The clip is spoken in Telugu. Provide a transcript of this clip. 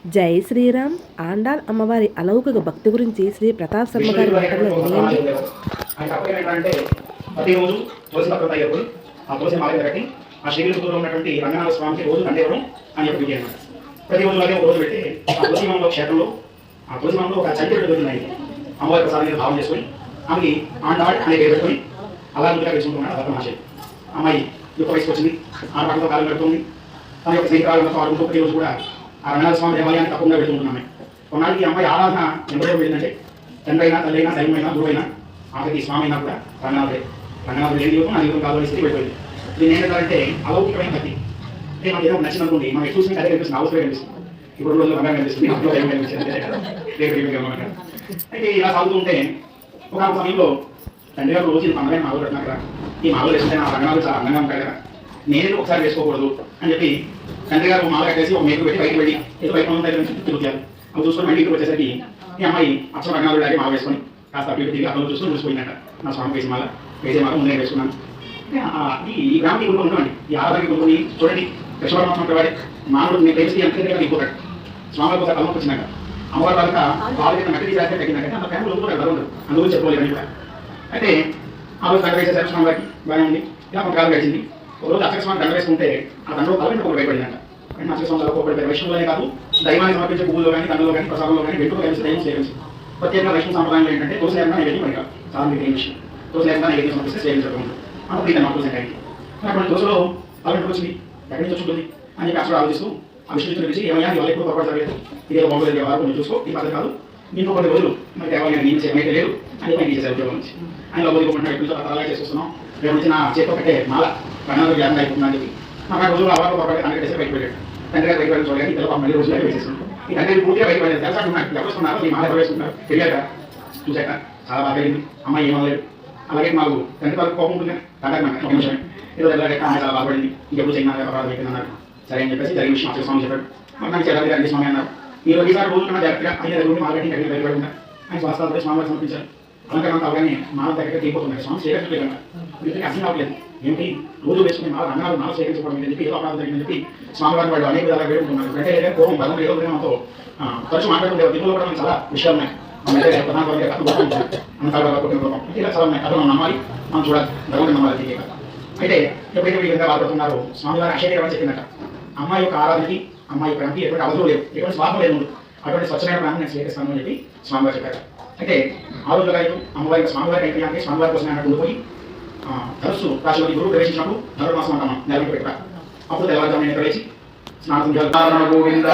జై శ్రీరామ్. ఆండాల్ అమ్మవారి అలౌకిక భక్తి గురించి శ్రీ ప్రతాప్ శర్మ గారి మాటల్లో వినేయండి. ప్రతిరోజు తులసి పత్రం తయారు ఆ తులసి మాల కట్టి ఆ శ్రీగిరిపురంలో ఉన్నటువంటి రంగనాథ స్వామికి రోజు దండేవడం అని చెప్పి విజయం అన్నమాట. ప్రతిరోజు అలాగే ఒక రోజు పెట్టి ఆ తులసి మామలో క్షేత్రంలో ఆ తులసి మామలో ఒక చంటి దొరుకుతున్నాయి. అమ్మవారి ప్రసాదాన్ని భావన చేసుకొని ఆమెకి ఆండాళ్ అనే పేరు పెట్టుకొని అలా ముందుగా వేసుకుంటున్నాడు అదొక మాషే. అమ్మాయి యుక్త వయసుకు వచ్చింది, ఆ పక్కతో కాలం గడుపుతుంది. తన యొక్క స్నేహితురాలతో ఆడుకుంటూ ప్రతిరోజు కూడా ఆ రంగనాథ స్వామి దేవాలయాన్ని తప్పకుండా వెళ్తుంటున్నాయి. కొన్నాళ్ళకి అమ్మాయి ఆరాధన ఎంతలో వెళ్ళిందంటే తండ్రి అయినా తల్లి అయినా దైవమైనా గురువైనా ఆఖరికి స్వామి అయినా కూడా రంగనాథుడే. రంగనాథుడు లేని యుగం నా యుగం కాదు అని స్థితి వెళ్ళిపోయింది. దీన్ని ఏంటంటే అలౌకికమైన భక్తి. అంటే మనకి ఏదో నచ్చింది అనుకోండి, మనం చూసిన అదే కనిపిస్తుంది, అవసరం కనిపిస్తుంది. ఇప్పుడు రోజులు రంగా కనిపిస్తుంది, అప్పుడు దైవం కనిపిస్తుంది. అయితే ఇలా సాగుతూ ఉంటే ఒక సమయంలో తండ్రి గారు రోజు పండుగ మాలు పెడుతున్నారు కదా, ఈ మాలు వేసుకుంటే నా రంగనాథుడు చాలా అందంగా ఉంటాయి కదా, నేను ఒకసారి వేసుకోకూడదు అని చెప్పి తండ్రి గారు మాల కట్టేసి ఒక మేకు పెట్టి బయటకు వెళ్ళి ఏదో బయట దగ్గర నుంచి తిరుగుతారు. అవి చూసుకొని మళ్ళీ ఇంటికి వచ్చేసరికి ఈ అమ్మాయి అచ్చ రంగనాథుడు లాగే మాల వేసుకొని కాస్త అటు తిరిగి అతను చూసుకొని చూసిపోయిందట. నా స్వామి వేసి మాల వేసే మాల ముందే వేసుకున్నాను. ఈ గ్రామకి గురువు ఉండవండి, ఈ ఆరాధనకి గురువుని చూడండి. కృష్ణపరమాత్మ వాడి మానవుడు నేను ప్రేమిస్తే ఎంత దగ్గర దిగిపోతాడు. స్వామి కోసం తలనొప్పి వచ్చినాక అమ్మవారి వాళ్ళ వాళ్ళ కింద మట్టి తీసేస్తే తగ్గినాక అంత ప్రేమ ఉంటున్నాడు బరువు, అందుకు చెప్పుకోలేదు కూడా. అయితే ఆ రోజు దండ వేసేసారు స్వామి వారికి, బాగానే ఉంది. ఇలా కొంతకాలం గడిచింది. ఒక రోజు అచ్చక స్వామి దండ వేసుకుంటే ఆ దండలో తల వెంట ఒకటి భయపడిందంట. అచ్చక స్వామి తలకోపడిపోయి వైష్ణవులనే కాదు, దైవాన్ని సమర్పించే పువ్వుల్లో కానీ దండలో కానీ ప్రసాదంలో కానీ వెంటనే కలిసి దైవం సేవించి ప్రత్యేకంగా వైష్ణవ సంప్రదాయంలో ఏంటంటే తులసి లేకుండా నైవేద్యం పడిగా చాలా మీకు ఏం విషయం. తులసి లేకుండా నైవేద్యం సమర్పిస్తే సేవించడం ఉంటుంది. అప్పుడు ఇది తులసి టైంకి అటువంటి తులసిలో తల వెంట వచ్చింది, ఎక్కడి నుంచి వచ్చి అని చెప్పి అసలు ఆలోచిస్తూ ఆ విషయం పిలిచి ఏమయ్యా ఇవాళ ఎక్కువ పొరపాటు జరగలేదు, ఇదే బాగోలేదు వ్యవహారం కొంచెం చూసుకో, ఈ పద్ధతి కాదు, నేను కొన్ని రోజులు మరి దేవాలయాన్ని నేను చేయమైతే లేదు అని చెప్పి తీసేసారు ఉద్యోగం నుంచి. ఆయన లోపలికి ఎప్పుడు అలా చేసుకొస్తున్నాం, రేపు నుంచి నా చేతితో కట్టే మాల రంగనాథుడు జ్ఞానం అయిపోతుందని చెప్పి నాకు రోజులు అవాకు పొరపాటు తండ్రి కట్టేసి బయట పెట్టాడు. తండ్రి గారు బయట వెళ్ళి చూడగానే ఇద్దరు మళ్ళీ రోజులు వేసేస్తున్నాం. ఈ తండ్రి పూర్తిగా బయట వెళ్ళారు. తెలుసా నాకు ఎవరుస్తున్నారు ఈ మాల ఎవరు వేసుకుంటారు తెలియక చూసాక చాలా బాగా అయింది. అమ్మాయి ఏమలేదు. అలాగే మాకు తండ్రి వాళ్ళకి కోపం ఉంటుంది తండ్రి నాకు ఒక నిమిషమే ఏదో దగ్గర అమ్మాయి చాలా బాధపడింది, ఇంకెప్పుడు చేయనా అపరాధం అయిపోయింది అన్నారు. సరే అని చెప్పేసి జరిగిన విషయం అసలు స్వామి చెప్పాడు. నాకు చేయాలి గారి స్వామి అన్నారు. ఈరోజు ఈసారి రోజు కన్నా జాగ్రత్తగా ఆయన దగ్గర మార్కెటింగ్ అడిగి బయట పడిందా ఆయన స్వాస్థాలు స్వామి సమర్పించారు. అలంకరణ అవగానే మాల దగ్గర తీపోతున్నాయి. స్వామి స్వీకరించలేదన్నారు. వీటికి అర్థం కావట్లేదు ఏంటి రోజు వేసుకుని మాల రంగాలు మాల స్వీకరించడం అని చెప్పి ఏదో అపరాధం జరిగిందని చెప్పి స్వామివారి వాళ్ళు అనేక విధాలుగా వేడుకుంటున్నారు. అంటే ఏదైనా కోపం బలం ఏదో ప్రేమతో తరచు మాట్లాడుతుంటే దిగులో కూడా చాలా విషయాలు ఉన్నాయి. ప్రధాన ఇలా చాలా ఉన్నాయి. కథలు మనం నమ్మాలి, మనం చూడాలి, భగవంతుని నమ్మాలి. తీగే కథ అయితే ఎప్పుడైతే ఈ విధంగా బాధపడుతున్నారో స్వామివారి అశేఖరం చెప్పిందట. అమ్మాయి యొక్క ఆరాధనకి అమ్మాయి ప్రేమకి ఎటువంటి అవసరం లేదు, ఎటువంటి స్వార్థం లేదు, అటువంటి స్వచ్ఛమైన ప్రేమ నేను స్వీకరిస్తాను అని చెప్పి స్వామివారు చెప్పారు. అయితే ఆ రోజు గారు అమ్మవారి స్వామివారి అయిపోయాక స్వామివారి కోసం ఆయన ఉండిపోయి ధనుసు రాశిలోని గురువు ప్రవేశించినప్పుడు ధనుర్మాసం అంటాం నెలకి పెట్టారు. అప్పుడు తెల్లవారుజామున నిద్ర లేచి స్నానం గోవింద